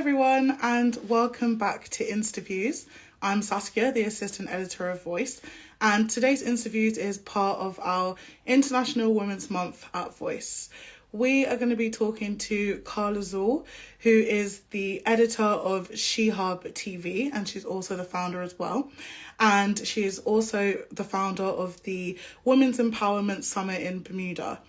everyone, and welcome back to Instaviews. I'm Saskia, the assistant editor of Voice, and today's Instaviews is part of our International Women's Month at Voice. We are going to be talking to Carla Zuill, who is the editor of She Hub TV, and she's also the founder as well. And she is also the founder of the Women's Empowerment Summit in Bermuda.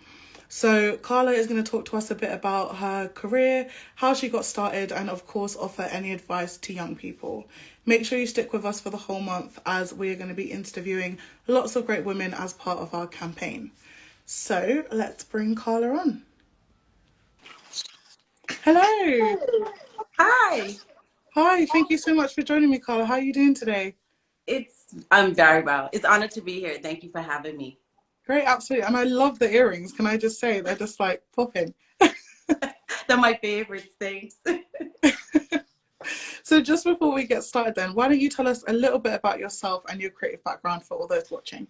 So Carla is going to talk to us a bit about her career, how she got started, and of course offer any advice to young people. Make sure you stick with us for the whole month as we are going to be interviewing lots of great women as part of our campaign. So let's bring Carla on. Hello. Hi. Hi, thank you so much for joining me, Carla. How are you doing today? I'm very well. It's an honor to be here. Thank you for having me. Great, absolutely. And I love the earrings. Can I just say, they're just like popping. They're my favorite things. So just before we get started then, why don't you tell us a little bit about yourself and your creative background for all those watching?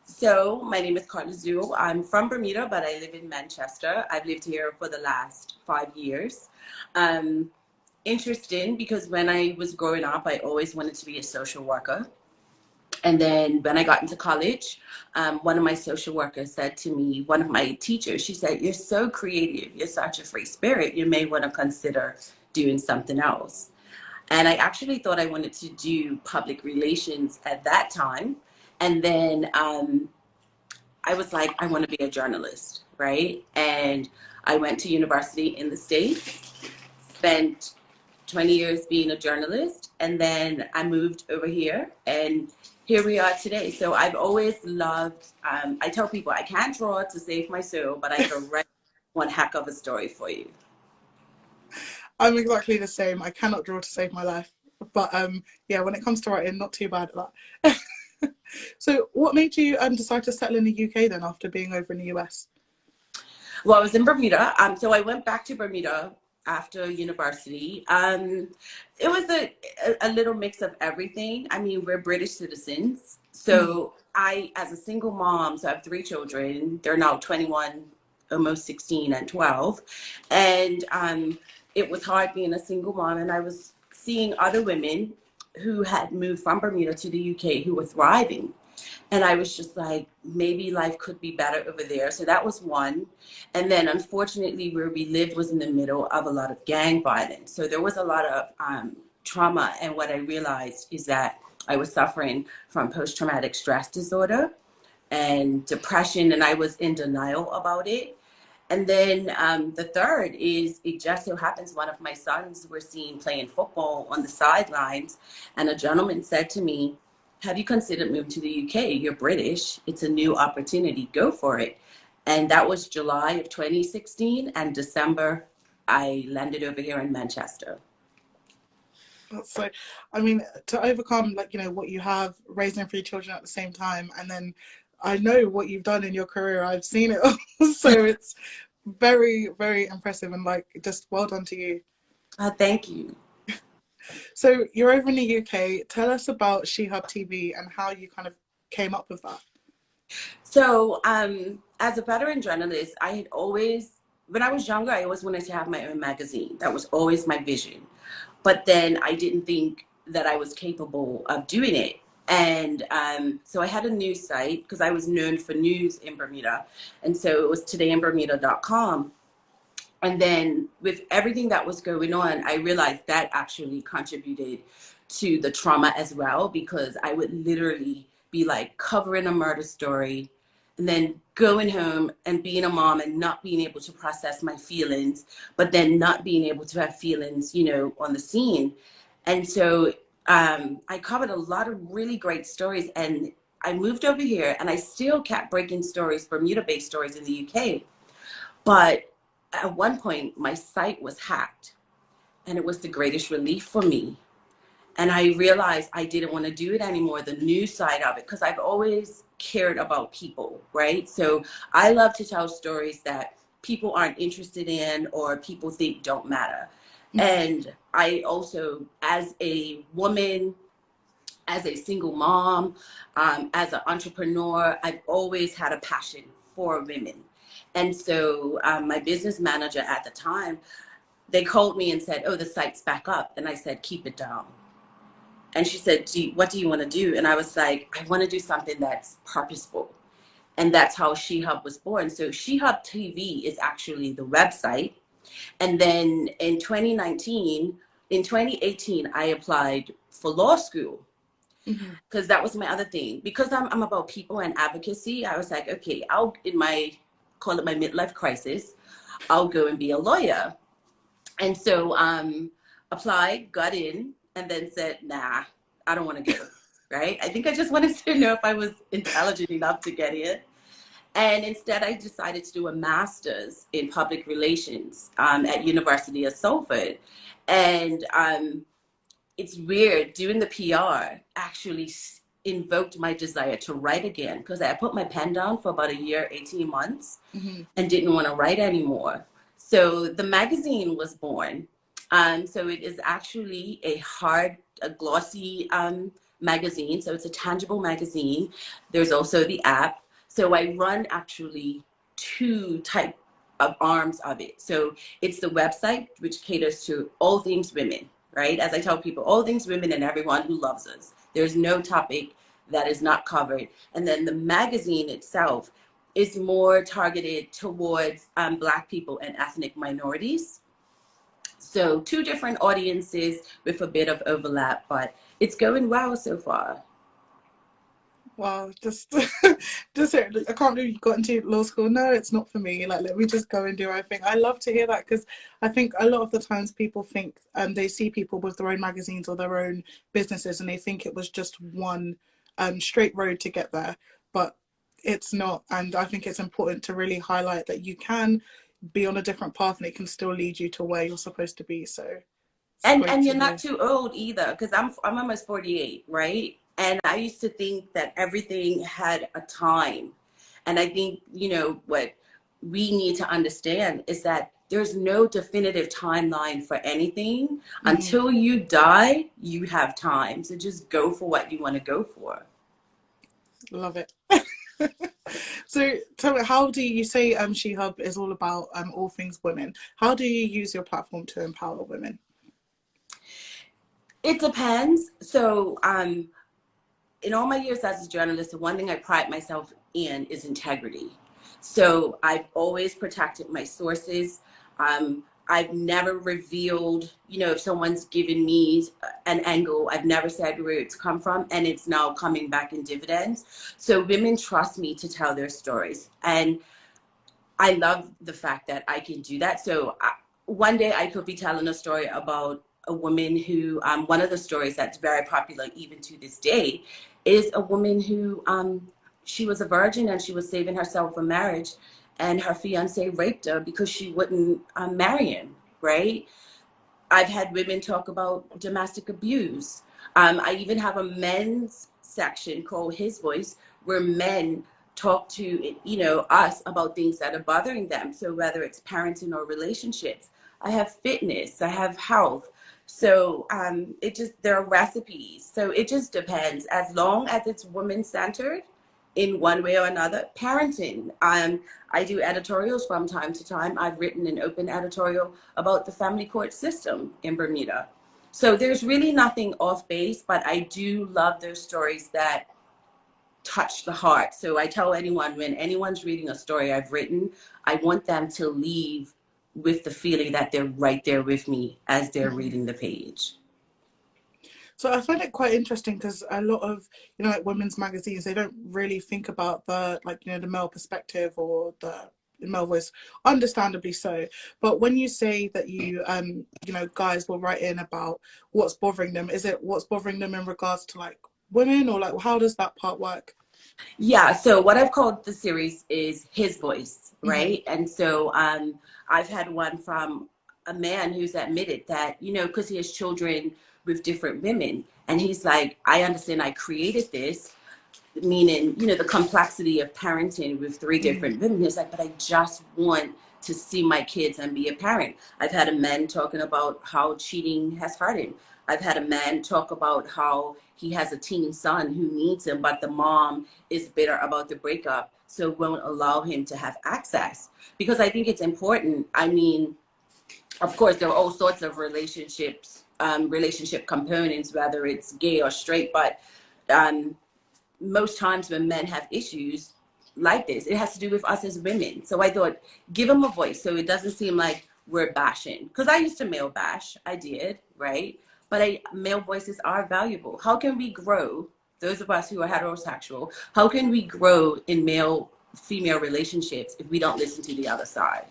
So my name is Carla Zuill. I'm from Bermuda, but I live in Manchester. I've lived here for the last 5 years. Interesting because when I was growing up, I always wanted to be a social worker. And then when I got into college, one of my social workers said to me, one of my teachers, she said, "You're so creative. You're such a free spirit. You may want to consider doing something else." And I actually thought I wanted to do public relations at that time. And then I was like, I want to be a journalist, right? And I went to university in the States, spent 20 years being a journalist. And then I moved over here and here we are today. So I've always loved, I tell people I can't draw to save my soul, but I can write one heck of a story for you. I'm exactly the same. I cannot draw to save my life. But yeah, when it comes to writing, not too bad at that. So what made you decide to settle in the UK then after being over in the US? Well, I was in Bermuda. So I went back to Bermuda after university. It was a little mix of everything. I mean, we're British citizens. So I, as a single mom, so I have 3 children. They're now 21, almost 16 and 12. And it was hard being a single mom. And I was seeing other women who had moved from Bermuda to the UK who were thriving. And I was just like, maybe life could be better over there. So that was one. And then unfortunately, where we lived was in the middle of a lot of gang violence. So there was a lot of trauma. And what I realized is that I was suffering from post-traumatic stress disorder and depression. And I was in denial about it. And then the third is, it just so happens one of my sons were seen playing football on the sidelines. And a gentleman said to me, "Have you considered moving to the UK? You're British. It's a new opportunity. Go for it." And that was July of 2016. And December, I landed over here in Manchester. That's so, I mean, to overcome, like, you know, what you have, raising 3 children at the same time, and then I know what you've done in your career. I've seen it all. So it's very, very impressive and like, just well done to you. Thank you. So you're over in the UK. Tell us about She Hub TV and how you kind of came up with that. So as a veteran journalist, I had always, when I was younger, I always wanted to have my own magazine. That was always my vision. But then I didn't think that I was capable of doing it. And so I had a news site because I was known for news in Bermuda. And so it was todayinbermuda.com. And then with everything that was going on, I realized that actually contributed to the trauma as well, because I would literally be like covering a murder story and then going home and being a mom and not being able to process my feelings, but then not being able to have feelings, you know, on the scene. And so I covered a lot of really great stories, and I moved over here and I still kept breaking stories, Bermuda-based stories in the UK. But at one point, my site was hacked, and it was the greatest relief for me. And I realized I didn't want to do it anymore, the news side of it, because I've always cared about people, right? So I love to tell stories that people aren't interested in or people think don't matter. And I also, as a woman, as a single mom, as an entrepreneur, I've always had a passion for women. And so my business manager at the time they called me and said, oh, the site's back up. And I said, keep it down. And she said, what do you want to do? And I was like, I want to do something that's purposeful. And that's how She Hub was born. So She Hub TV is actually the website. And then in 2018, I applied for law school, because that was my other thing. Because I'm about people and advocacy, I was like, okay, call it my midlife crisis, I'll go and be a lawyer. And so applied, got in, and then said, nah, I don't want to go, right? I think I just wanted to know if I was intelligent enough to get in. And instead, I decided to do a master's in public relations at University of Salford. And it's weird, doing the PR actually invoked my desire to write again, because I put my pen down for about a year, 18 months, and didn't want to write anymore. So the magazine was born. So it is actually a glossy magazine. So it's a tangible magazine. There's also the app. So I run actually two type of arms of it. So it's the website, which caters to all things women, right? As I tell people, all things women and everyone who loves us. There's no topic that is not covered. And then the magazine itself is more targeted towards Black people and ethnic minorities. So two different audiences with a bit of overlap, but it's going well so far. Wow, just I can't believe you got into law school. No, it's not for me. Like, let me just go and do my thing. I love to hear that, because I think a lot of the times people think they see people with their own magazines or their own businesses, and they think it was just one straight road to get there, but it's not. And I think it's important to really highlight that you can be on a different path and it can still lead you to where you're supposed to be. So and you're not too old either, because I'm almost 48, right? And I used to think that everything had a time. And I think, what we need to understand is that there's no definitive timeline for anything. Until you die, you have time. So just go for what you want to go for. Love it. So tell me, how do you say She Hub is all about all things women? How do you use your platform to empower women? It depends. So in all my years as a journalist, the one thing I pride myself in is integrity. So I've always protected my sources. I've never revealed, if someone's given me an angle, I've never said where it's come from, and it's now coming back in dividends. So women trust me to tell their stories. And I love the fact that I can do that. So one day I could be telling a story about a woman who, one of the stories that's very popular even to this day is a woman who, she was a virgin and she was saving herself for marriage, and her fiance raped her because she wouldn't marry him, right? I've had women talk about domestic abuse. I even have a men's section called His Voice, where men talk to, us about things that are bothering them. So whether it's parenting or relationships, I have fitness, I have health. So there are recipes. So it just depends. As long as it's woman-centered in one way or another. Parenting. I do editorials from time to time. I've written an open editorial about the family court system in Bermuda. So there's really nothing off base, but I do love those stories that touch the heart. So I tell anyone, when anyone's reading a story I've written, I want them to leave with the feeling that they're right there with me as they're reading the page. So I find it quite interesting, because a lot of, like women's magazines, they don't really think about the, the male perspective or the male voice, understandably so. But when you say that you, guys will write in about what's bothering them, is it what's bothering them in regards to women, or how does that part work? Yeah, so what I've called the series is His Voice, right? And so I've had one from a man who's admitted that, because he has children with different women, and he's like, I understand I created this, meaning, the complexity of parenting with three different women. He's like, but I just want to see my kids and be a parent. I've had a man talking about how cheating has hurt him. I've had a man talk about how he has a teen son who needs him, but the mom is bitter about the breakup, so won't allow him to have access. Because I think it's important. I mean, of course, there are all sorts of relationships, relationship components, whether it's gay or straight, but most times when men have issues like this, it has to do with us as women. So I thought, give them a voice so it doesn't seem like we're bashing. Because I used to male bash, I did, right? But male voices are valuable. How can we grow, those of us who are heterosexual, how can we grow in male-female relationships if we don't listen to the other side?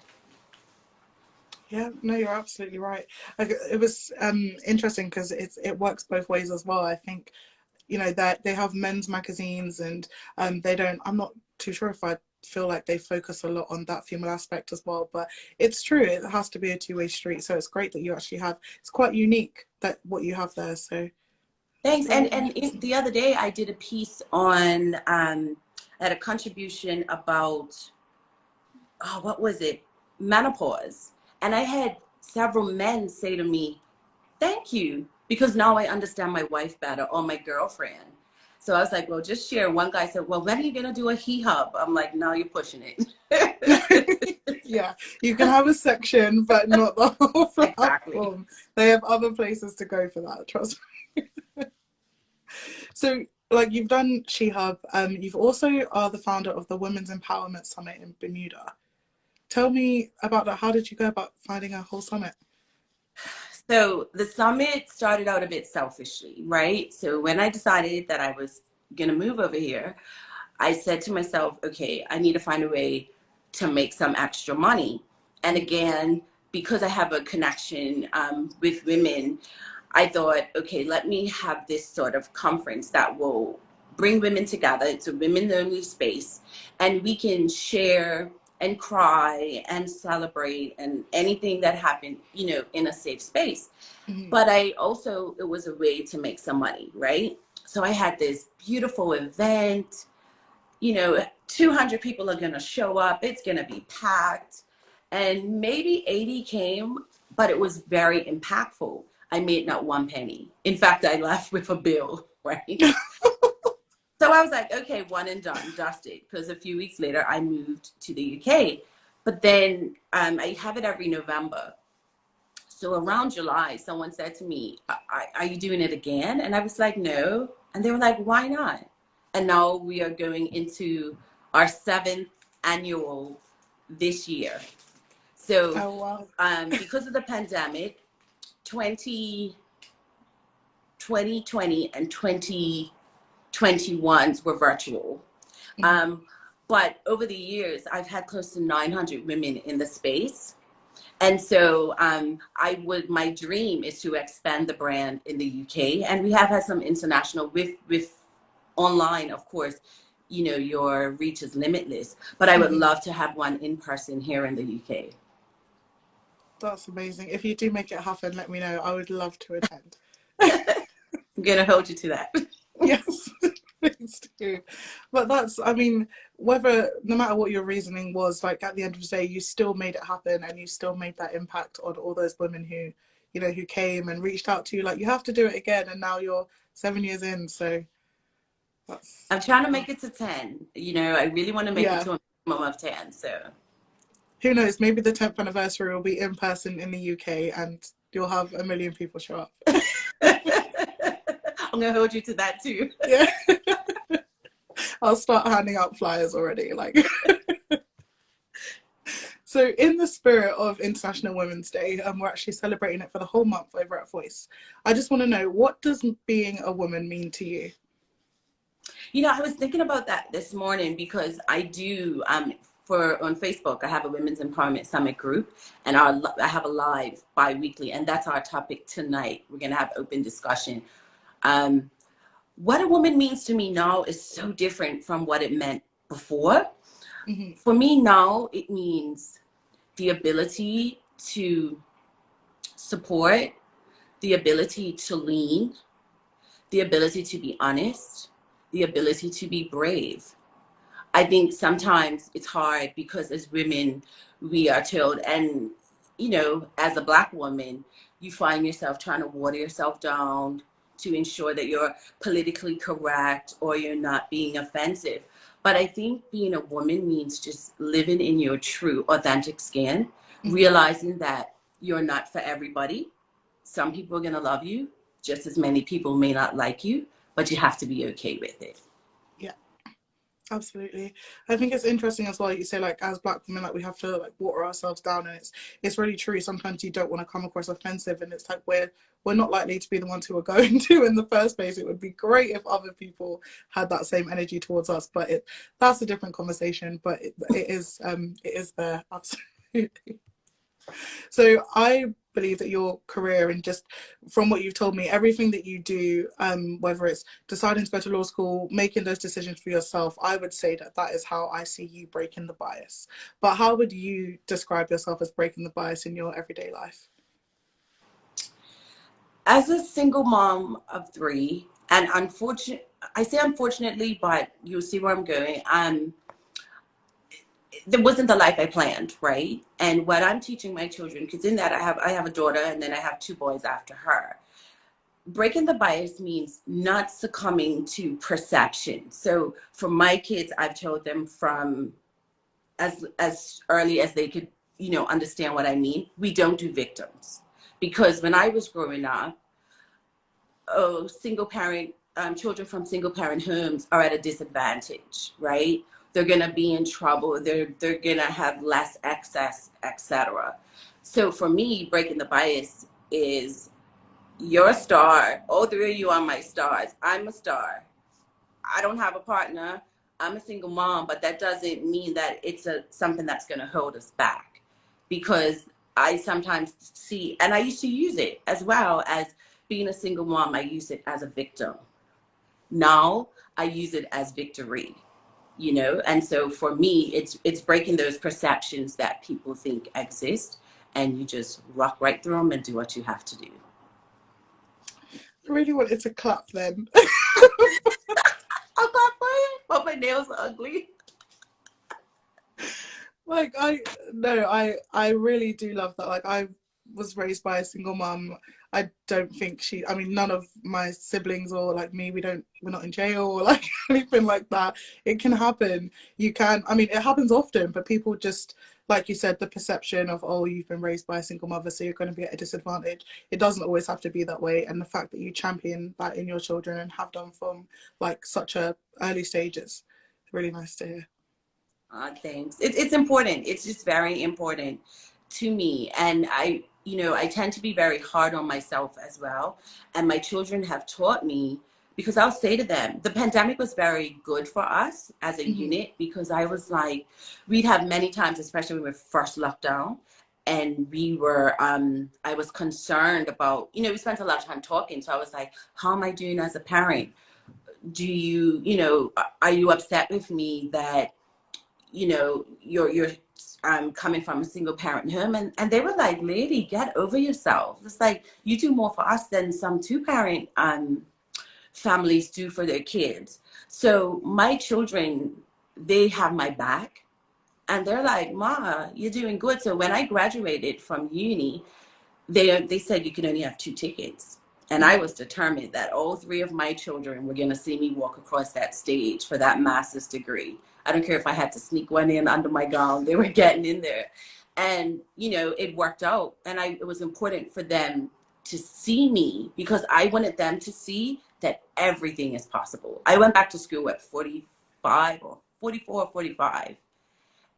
Yeah, no, you're absolutely right. It was interesting because it works both ways as well. I think, you know, that they have men's magazines, and they don't, I'm not too sure if I feel like they focus a lot on that female aspect as well, but it's true, it has to be a two-way street. So it's great that you actually have, it's quite unique that what you have there. So thanks. The other day I did a piece on had a contribution about what was it, menopause, and I had several men say to me, thank you, because now I understand my wife better, or my girlfriend. So I was like, well, just share. One guy said, well, when are you going to do a he hub? I'm like, now you're pushing it. Yeah, you can have a section, but not the whole platform. Exactly. They have other places to go for that, trust me. So, like, you've done She Hub. You've also are the founder of the Women's Empowerment Summit in Bermuda. Tell me about that. How did you go about finding a whole summit? So the summit started out a bit selfishly, right? So when I decided that I was going to move over here, I said to myself, okay, I need to find a way to make some extra money. And again, because I have a connection with women, I thought, okay, let me have this sort of conference that will bring women together. It's a women-only space, and we can share and cry and celebrate and anything that happened, you know, in a safe space. Mm-hmm. But it was a way to make some money, right? So I had this beautiful event, you know, 200 people are going to show up. It's going to be packed. And maybe 80 came, but it was very impactful. I made not one penny. In fact, I left with a bill, right? So I was like, okay, one and done, dusted. Because a few weeks later, I moved to the UK. But then I have it every November. So around July, someone said to me, are you doing it again? And I was like, no. And they were like, why not? And now we are going into our 7th annual this year. So oh, wow. Because of the pandemic, 2020 and 2021s were virtual. Mm-hmm. But over the years, I've had close to 900 women in the space. And so my dream is to expand the brand in the UK. And we have had some international with online, of course, you know, your reach is limitless. But I would love to have one in person here in the UK. That's amazing. If you do make it happen, let me know. I would love to attend. I'm going to hold you to that. Yes, please do. But that's, I mean, no matter what your reasoning was, like at the end of the day, you still made it happen, and you still made that impact on all those women who, you know, who came and reached out to you. Like, you have to do it again, and now you're 7 years in, so that's... I'm trying to make it to 10. You know, I really want to make it to a minimum of 10, so... Who knows, maybe the 10th anniversary will be in person in the UK, and you'll have 1 million people show up. I'm going to hold you to that too. Yeah. I'll start handing out flyers already. Like. So in the spirit of International Women's Day, we're actually celebrating it for the whole month over at Voice. I just want to know, what does being a woman mean to you? You know, I was thinking about that this morning because I do, on Facebook, I have a Women's Empowerment Summit group, and I have a live bi-weekly, and that's our topic tonight. We're going to have open discussion. What a woman means to me now is so different from what it meant before. Mm-hmm. For me now, it means the ability to support, the ability to lean, the ability to be honest, the ability to be brave. I think sometimes it's hard because as women, we are told, and, you know, as a Black woman, you find yourself trying to water yourself down to ensure that you're politically correct or you're not being offensive. But I think being a woman means just living in your true, authentic skin, mm-hmm. realizing that you're not for everybody. Some people are going to love you. Just as many people may not like you, but you have to be okay with it. Yeah, absolutely. I think it's interesting as well. You say like as Black women, like we have to like water ourselves down, and it's really true. Sometimes you don't want to come across offensive, and it's like we're not likely to be the ones who are going to in the first place. It would be great if other people had that same energy towards us, but that's a different conversation. But it is there absolutely. So I believe that your career and just from what you've told me, everything that you do, whether it's deciding to go to law school, making those decisions for yourself, I would say that that is how I see you breaking the bias. But how would you describe yourself as breaking the bias in your everyday life? As a single mom of 3, and I say unfortunately, but you'll see where I'm going. There wasn't the life I planned, right? And what I'm teaching my children, because in that I have a daughter and then I have 2 boys after her. Breaking the bias means not succumbing to perception. So for my kids, I've told them from as early as they could, understand what I mean. We don't do victims, because when I was growing up, single parent children from single parent homes are at a disadvantage, right? They're gonna be in trouble. They're gonna have less access, etc. So for me, breaking the bias is you're a star. All 3 of you are my stars. I'm a star. I don't have a partner. I'm a single mom, but that doesn't mean that it's something that's gonna hold us back, because I sometimes see, and I used to use it as well as being a single mom. I use it as a victim. Now I use it as victory, and so for me it's breaking those perceptions that people think exist, and you just rock right through them and do what you have to do. I really wanted to clap then. I'm not playing, but my nails are ugly. Like I really do love that. Like I was raised by a single mum. I don't think I mean, none of my siblings or like me, we're not in jail or like anything like that. It can happen. I mean, it happens often, but people just, like you said, the perception of, oh, you've been raised by a single mother, so you're going to be at a disadvantage. It doesn't always have to be that way. And the fact that you champion that in your children and have done from like such a early stages, really nice to hear. Thanks. It's important. It's just very important to me. And I tend to be very hard on myself as well. And my children have taught me, because I'll say to them, the pandemic was very good for us as a unit, because I was like, we'd have many times, especially when we were first locked down, and I was concerned about, we spent a lot of time talking. So I was like, how am I doing as a parent? Are you upset with me that, you're coming from a single parent home? And they were like, lady, get over yourself. It's like, you do more for us than some 2-parent families do for their kids. So my children, they have my back, and they're like, Ma, you're doing good. So when I graduated from uni, they said you can only have 2 tickets. And I was determined that all 3 of my children were going to see me walk across that stage for that master's degree. I don't care if I had to sneak one in under my gown, they were getting in there. And, it worked out. And it was important for them to see me, because I wanted them to see that everything is possible. I went back to school at 45 or 44 or 45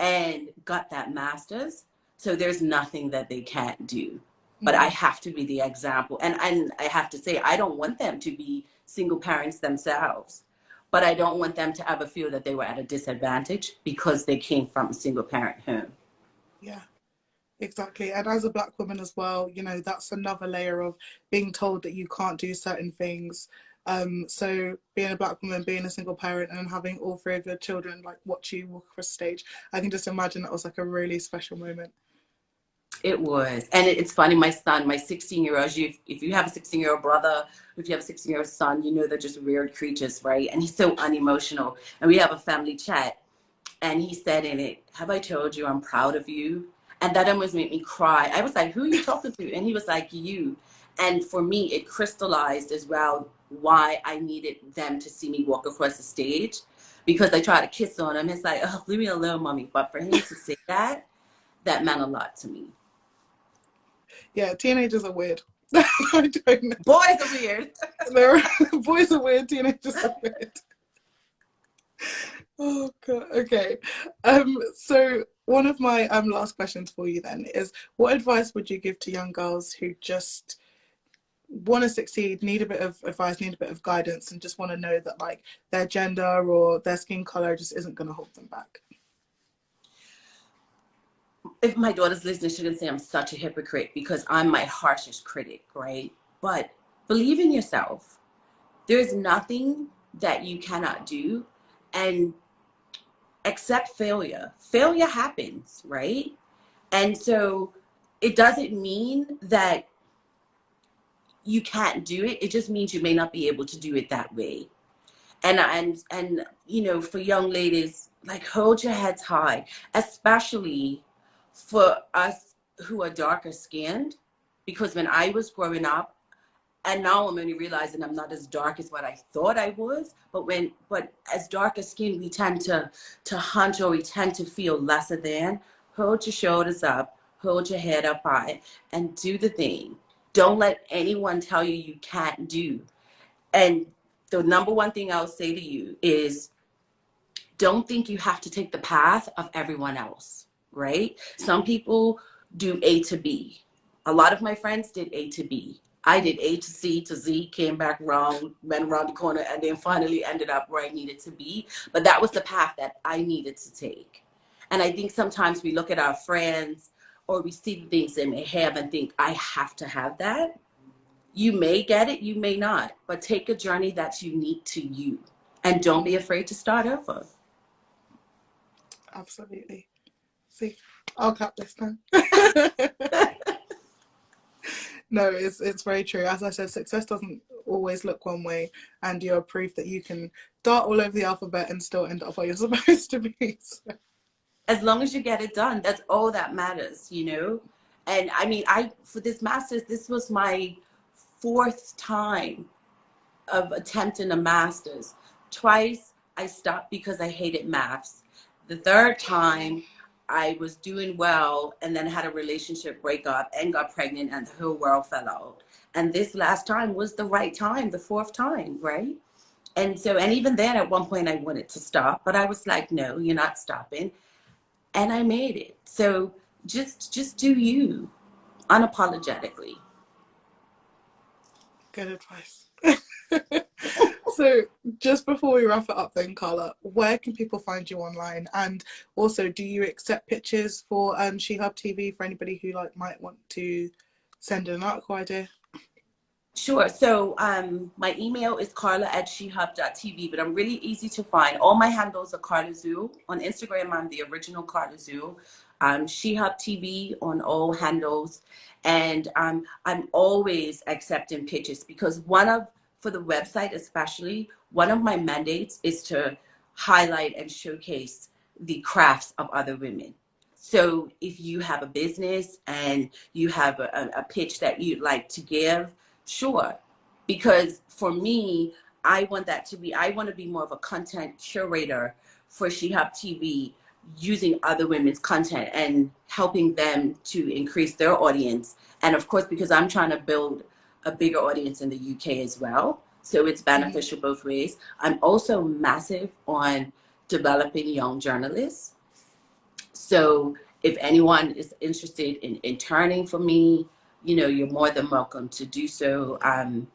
and got that master's. So there's nothing that they can't do. But I have to be the example. And I have to say, I don't want them to be single parents themselves, but I don't want them to ever feel that they were at a disadvantage because they came from a single parent home. Yeah, exactly. And as a Black woman as well, that's another layer of being told that you can't do certain things. So being a Black woman, being a single parent, and having all 3 of your children like watch you walk across stage, I can just imagine that was like a really special moment. It was. And it's funny, my son, my 16-year-old, if you have a 16-year-old brother, if you have a 16-year-old son, they're just weird creatures, right? And he's so unemotional. And we have a family chat. And he said in it, have I told you I'm proud of you? And that almost made me cry. I was like, who are you talking to? And he was like, you. And for me, it crystallized as well why I needed them to see me walk across the stage. Because I tried to kiss on him. It's like, oh, leave me alone, mommy. But for him to say that meant a lot to me. Yeah, teenagers are weird. I don't know. Boys are weird. Boys are weird, teenagers are weird. Oh god. Okay. So one of my last questions for you then is, what advice would you give to young girls who just want to succeed, need a bit of advice, need a bit of guidance, and just want to know that like their gender or their skin color just isn't going to hold them back? If my daughter's listening, she can say I'm such a hypocrite because I'm my harshest critic, right? But believe in yourself. There's nothing that you cannot do, and accept failure. Failure happens, right? And so it doesn't mean that you can't do it. It just means you may not be able to do it that way. And you know, for young ladies, like, hold your heads high, especially for us who are darker skinned, because when I was growing up, and now I'm only realizing I'm not as dark as what I thought I was, but as darker skin, we tend to hunch, or we tend to feel lesser than. Hold your shoulders up, hold your head up high, and do the thing. Don't let anyone tell you you can't do. And the number one thing I'll say to you is, don't think you have to take the path of everyone else, right? Some people do A to B. A lot of my friends did A to B. I did A to C to Z, came back around, went around the corner, and then finally ended up where I needed to be. But that was the path that I needed to take. And I think sometimes we look at our friends, or we see the things they may have and think, I have to have that. You may get it, you may not, but take a journey that's unique to you. And don't be afraid to start over. Absolutely. See, I'll clap this time. No, it's very true. As I said, success doesn't always look one way, and you're proof that you can dart all over the alphabet and still end up where you're supposed to be. So. As long as you get it done, that's all that matters, you know? And I mean, for this master's, this was my 4th time of attempting a master's. Twice I stopped because I hated maths. The 3rd time I was doing well and then had a relationship breakup and got pregnant and the whole world fell out. And this last time was the right time, the 4th time, right? And so, and even then at one point I wanted to stop, but I was like, no, you're not stopping. And I made it. So just do you, unapologetically. Good advice. So just before we wrap it up then, Carla, where can people find you online? And also, do you accept pitches for SheHub TV for anybody who like might want to send an article idea? Sure. So my email is carla@shehub.tv, but I'm really easy to find. All my handles are Carla Zuill. On Instagram, I'm the original Carla Zuill. SheHub TV on all handles. And I'm always accepting pitches, because for the website especially, one of my mandates is to highlight and showcase the crafts of other women. So if you have a business and you have a pitch that you'd like to give, sure. Because for me, I want to be more of a content curator for SheHub TV, using other women's content and helping them to increase their audience. And of course, because I'm trying to build a bigger audience in the UK as well, so it's beneficial both ways. I'm also massive on developing young journalists. So if anyone is interested in interning for me, you know, you're more than welcome to do so,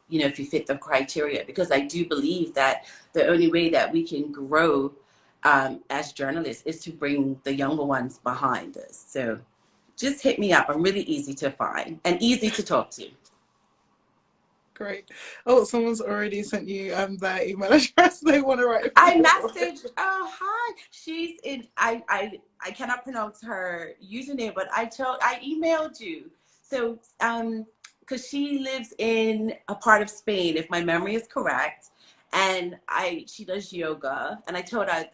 you know, if you fit the criteria, because I do believe that the only way that we can grow as journalists is to bring the younger ones behind us. So just hit me up. I'm really easy to find and easy to talk to. Great. Oh, someone's already sent you their email address. They want to write. I messaged. Oh, hi. She's in. I cannot pronounce her username, but I emailed you. So because she lives in a part of Spain, if my memory is correct, and she does yoga, and I told her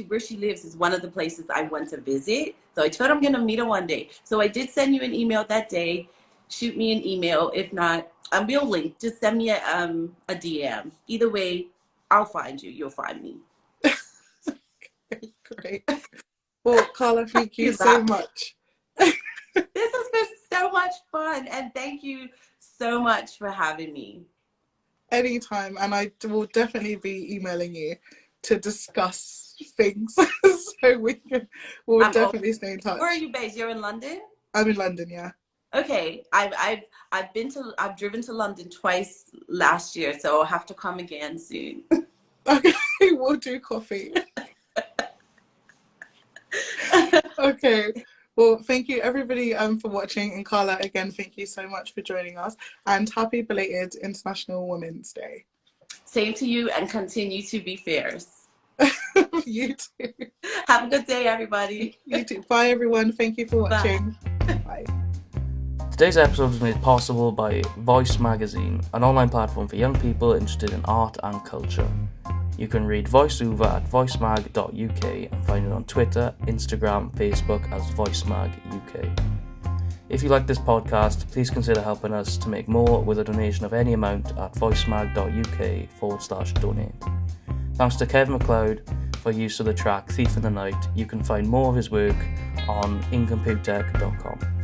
where she lives is one of the places I want to visit. So I told her I'm gonna meet her one day. So I did send you an email that day. Shoot me an email. If not, we'll link. Just send me a DM. Either way, I'll find you. You'll find me. Great. Well, Carla, thank you so much. This has been so much much fun. And thank you so much for having me. Anytime. And I will definitely be emailing you to discuss things. So we'll definitely stay in touch. Where are you based? You're in London? I'm in London, yeah. Okay. I've driven to London twice last year, so I'll have to come again soon. Okay, we'll do coffee. Okay. Well, thank you everybody for watching, and Carla, again, thank you so much for joining us, and happy belated International Women's Day. Same to you, and continue to be fierce. You too. Have a good day, everybody. You too. Bye, everyone. Thank you for watching. Bye. Today's episode was made possible by Voice Magazine, an online platform for young people interested in art and culture. You can read VoiceOver at voicemag.uk and find it on Twitter, Instagram, Facebook as VoiceMagUK. If you like this podcast, please consider helping us to make more with a donation of any amount at voicemag.uk/donate. Thanks to Kevin MacLeod for use of the track Thief in the Night. You can find more of his work on incomputech.com.